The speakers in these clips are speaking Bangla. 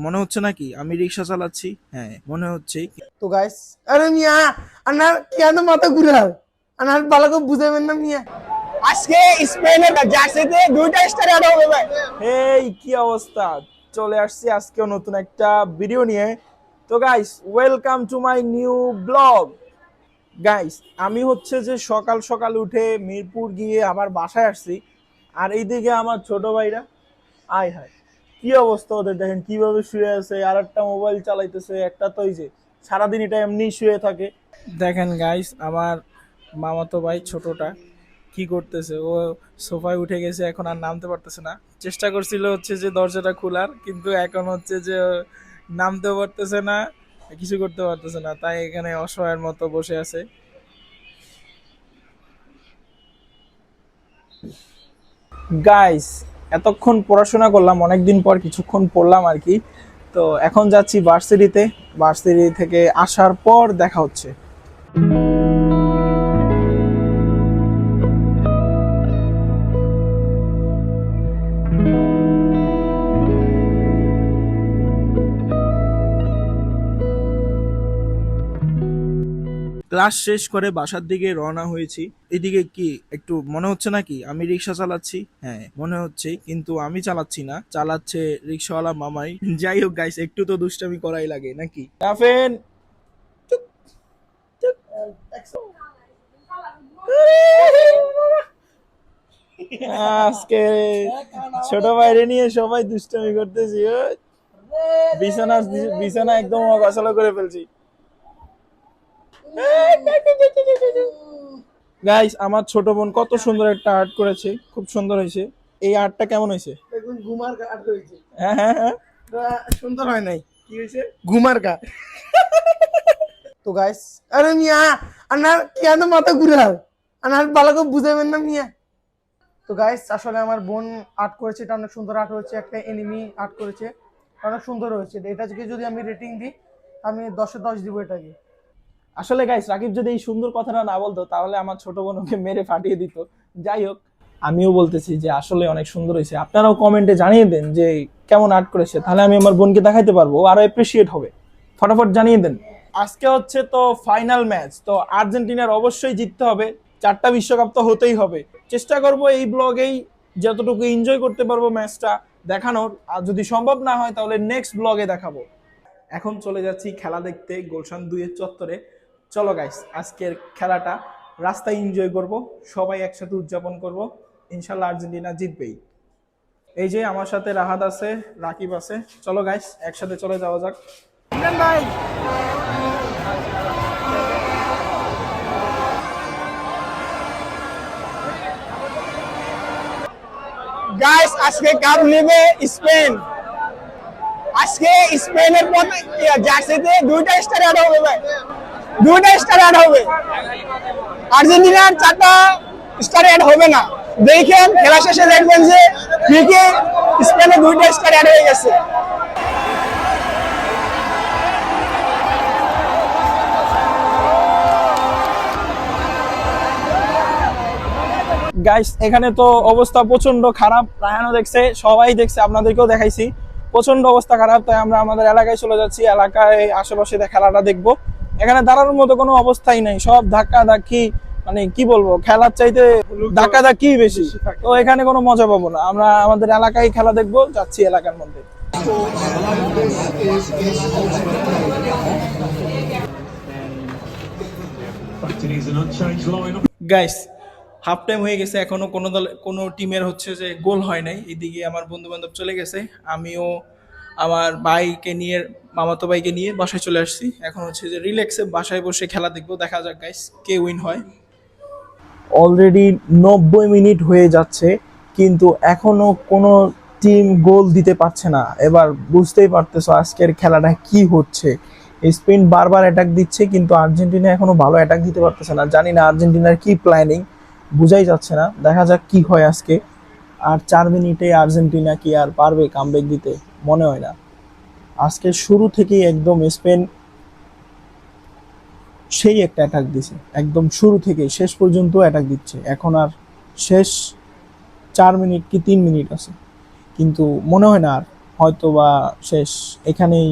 মনে হচ্ছে নাকি আমি রিক্সা চালাচ্ছি? হ্যাঁ, মনে হচ্ছে। তো গাইস, আরে মিয়া, আনার কেন মাথা ঘুরাল? আনার ভালো করে বুঝাবেন না মিয়া। আজকে স্পেনের জার্সিতে দুইটা স্টার অ্যাড হবে ভাই। এই কি অবস্থা, চলে আসছি আজকেও নতুন একটা ভিডিও নিয়ে। তো guys, welcome to my new blog. Guys, আমি হচ্ছে যে সকাল সকাল উঠে মিরপুর গিয়ে আবার বাসায় আসছি। আর এইদিকে আমার ছোট ভাইরা, আয় হায় কি অবস্থা ওদের, দেখেন কিভাবে শুয়ে আছে, আর একটা মোবাইল চালাইতেছে, একটা তো এই যে সারাদিন এটা এমনি শুয়ে থাকে। দেখেন গাইস, আমার মামাতো ভাই ছোটটা কি করতেছে, ও সোফায় উঠে গেছে, এখন আর নামতে পারতেছে না। চেষ্টা করছিল হচ্ছে যে দরজাটা খোলার, কিন্তু এখন হচ্ছে যে নামতেও পারতেছে না, কিছু করতে পারতেছে না, তাই এখানে অসহায়ের মতো বসে আছে। গাইস, এতক্ষণ পড়াশোনা করলাম, অনেকদিন পর কিছুক্ষণ পড়লাম আর কি। তো এখন যাচ্ছি ভার্সিটিতে। ভার্সিটি থেকে আসার পর দেখা হচ্ছে। ক্লাস শেষ করে বাসার দিকে রওনা হয়েছি। এদিকে কি একটু মনে হচ্ছে নাকি আমি রিক্সা চালাচ্ছি? হ্যাঁ, মনে হচ্ছে, কিন্তু আমি চালাচ্ছি না, চালাচ্ছে রিক্সাওয়ালা মামাই। যাই হোক গাইস, একটু তো দুষ্টামি করাই লাগে নাকি? রাফেন, আজকে ছোট বাইরে নিয়ে সবাই দুষ্টামি করতেছি। ওই বিছানা বিছানা একদম অগোছালো করে ফেলছি। গাইস, আমার ছোট বোন কত সুন্দর একটা আর্ট করেছে, খুব সুন্দর হয়েছে। এই আর্টটা কেমন হয়েছে? দেখুন ঘুমার কাট হয়েছে। হ্যাঁ হ্যাঁ হ্যাঁ। সুন্দর হয় নাই। কি হয়েছে? ঘুমার কা। তো গাইস, আরে মিয়া, আনার কেন মাথা ঘুরাল? আনার ভালো করে বুঝাবেন না মিয়া। তো গাইস, আসলে আমার বোন আর্ট করেছে, এটা অনেক সুন্দর আর্ট হয়েছে, একটা এনিমি আর্ট করেছে, অনেক সুন্দর হয়েছে। এটাকে যদি আমি রেটিং দিই, আমি 10-এ 10 দিব এটাকে। আসলে গাইস, রাকিব যদি এই সুন্দর কথাটা না বলতো তাহলে আমার ছোট বোন ওকে মেরে ফাটিয়ে দিত। যাই হোক, আমিও বলতেছি যে আসলে অনেক সুন্দর হয়েছে। আপনারাও কমেন্টে জানিয়ে দেন যে কেমন আর্ট করেছে, তাহলে আমি আমার বোনকে দেখাইতে পারবো, ও আরো এপ্রিসিয়েট হবে। ফটাফট জানিয়ে দেন। আজকে হচ্ছে তো ফাইনাল ম্যাচ, তো আর্জেন্টিনার অবশ্যই জিততে হবে। 4টা বিশ্বকাপ তো হতেই হবে। চেষ্টা করব এই ব্লগেই যতটুকু এনজয় করতে পারবো ম্যাচটা দেখানোর, আর যদি সম্ভব না হয় তাহলে নেক্সট ব্লগে দেখাবো। এখন চলে যাচ্ছি খেলা দেখতে গুলশান 2-এর চত্বরে। চলো গাইস, আজকের খেলাটা রাস্তায় এনজয় করব, সবাই একসাথে উদযাপন করব। ইনশাল্লাহ আর্জেন্টিনা জিতবেই। এই যে আমার সাথে রাহাত আছে, রাকিব আছে। চলো গাইস, একসাথে চলে যাওয়া যাক। ভাই, গাইস, আজকে কাপ নেবে স্পেন। আজকে স্পেনের পথে জার্সিতে দুইটা স্টার অ্যাড হবে ভাই। দুইটা স্টার অ্যাড হবে। আর্জেন্টিনার 4টা স্টার অ্যাড হবে না। দেখেন খেলা শেষে দেখবেন যে ঠিকই স্পেনে দুইটা স্টার অ্যাড হয়ে গেছে। গাইস, এখানে তো অবস্থা প্রচন্ড খারাপ, রায়ানও দেখছে, সবাই দেখছে, আপনাদেরকেও দেখাইছি। প্রচন্ড অবস্থা খারাপ, তাই আমরা আমাদের এলাকায় চলে যাচ্ছি। এলাকায় আশেপাশে খেলাটা দেখবো। এখানে দাঁড়ানোর মতো কোনো অবস্থাই নাই, সব ধাক্কা ধাক্কি, মানে কি বলবো, খেলার চাইতে ধাক্কা ধাক্কি বেশি। তো এখানে কোনো মজা পাবো না, আমরা আমাদের এলাকায় খেলা দেখবো, যাচ্ছি এলাকার মধ্যে। গাইস, হাফ টাইম হয়ে গেছে, এখনো কোনো দল কোনো টিমের হচ্ছে যে গোল হয় নাই। এদিকে আমার বন্ধু বান্ধব চলে গেছে, আমিও আমার ভাইকে নিয়ে, মামাতো ভাইকে নিয়ে বাসায় চলে আসছি। এখন হচ্ছে যে রিল্যাক্সে বাসায় বসে খেলা দেখবো, দেখা যাক গাইস কে উইন হয়। অলরেডি 90 মিনিট হয়ে যাচ্ছে, কিন্তু এখনো কোনো টিম গোল দিতে পারছে না। এবার বুঝতেই পারতেছো আজকের খেলাটা কি হচ্ছে। স্পেন বারবার অ্যাটাক দিচ্ছে, কিন্তু আর্জেন্টিনা এখনো ভালো অ্যাটাক দিতে পারতেছে না। জানি না আর্জেন্টিনার কি প্ল্যানিং, বুঝাই যাচ্ছে না। দেখা যাক কি হয় আজকে। আর 4 মিনিটে আর্জেন্টিনা কি আর পারবে কামব্যাক দিতে? মনে হয় না। আজকে শুরু থেকেই একদম স্পেন সেই একটা অ্যাটাক দিছে, একদম শুরু থেকে শেষ পর্যন্ত অ্যাটাক দিচ্ছে। এখন আর শেষ 4 মিনিট কি 3 মিনিট আছে, কিন্তু মনে হয় না আর হয়তো বা শেষ, এখানেই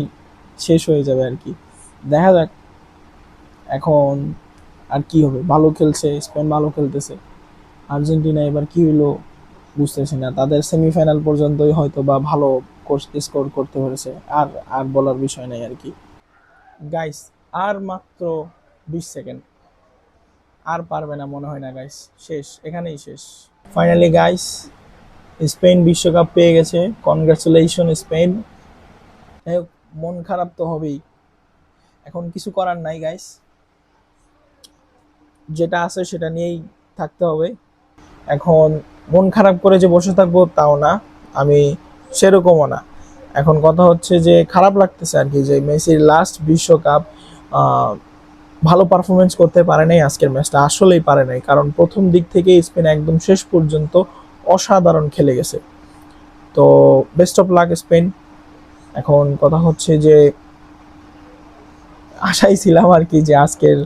শেষ হয়ে যাবে আর কি। দেখা যাক এখন আর কি হবে। ভালো খেলছে স্পেন, ভালো খেলতেছে। আর্জেন্টিনা এবার কি হলো বুঝতেছি না, তাদের সেমিফাইনাল পর্যন্তই হয়তো বা ভালো স্কোর করতে পেরেছে, আর আর বলার বিষয় নাই আর কি। গাইস আর মাত্র 20 সেকেন্ড, আর পারবে না মনে হয় না গাইস, শেষ, এখানেই শেষ। ফাইনালি গাইস স্পেন বিশ্বকাপ পেয়ে গেছে, কনগ্রাচুলেশন স্পেন। যাই হোক, মন খারাপ তো হবেই, এখন কিছু করার নাই গাইস, যেটা আছে সেটা নিয়েই থাকতে হবে। এখন মন খারাপ করে যে বসে থাকবো তাও না, আমি সেরকমও না। এখন কথা হচ্ছে যে খারাপ লাগতেছে আর কি, যে মেসির লাস্ট বিশ্বকাপ ভালো পারফরমেন্স করতে পারে নাই আজকের ম্যাচটা, আসলেই পারে নাই। কারণ প্রথম দিক থেকে স্পেন একদম শেষ পর্যন্ত অসাধারণ খেলে গেছে। তো বেস্ট অফ লাক স্পেন। এখন কথা হচ্ছে যে আশাই ছিলাম আর কি যে আজকের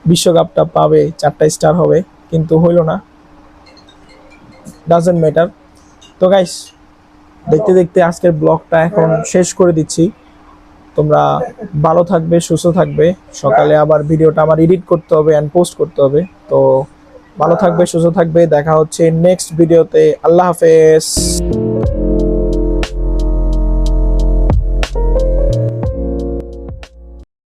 বিশ্বকাপটা পাবে, 4টা স্টার হবে, কিন্তু হইল না। Doesn't matter. তো গাইস দেখতে দেখতে আজকের ব্লগটা এখন শেষ করে দিচ্ছি। তোমরা ভালো থাকবে, সুস্থ থাকবে। সকালে আবার ভিডিওটা আমার এডিট করতে হবে এন্ড পোস্ট করতে হবে। তো ভালো থাকবে, সুস্থ থাকবে, দেখা হচ্ছে নেক্সট ভিডিওতে। আল্লাহ হাফেজ।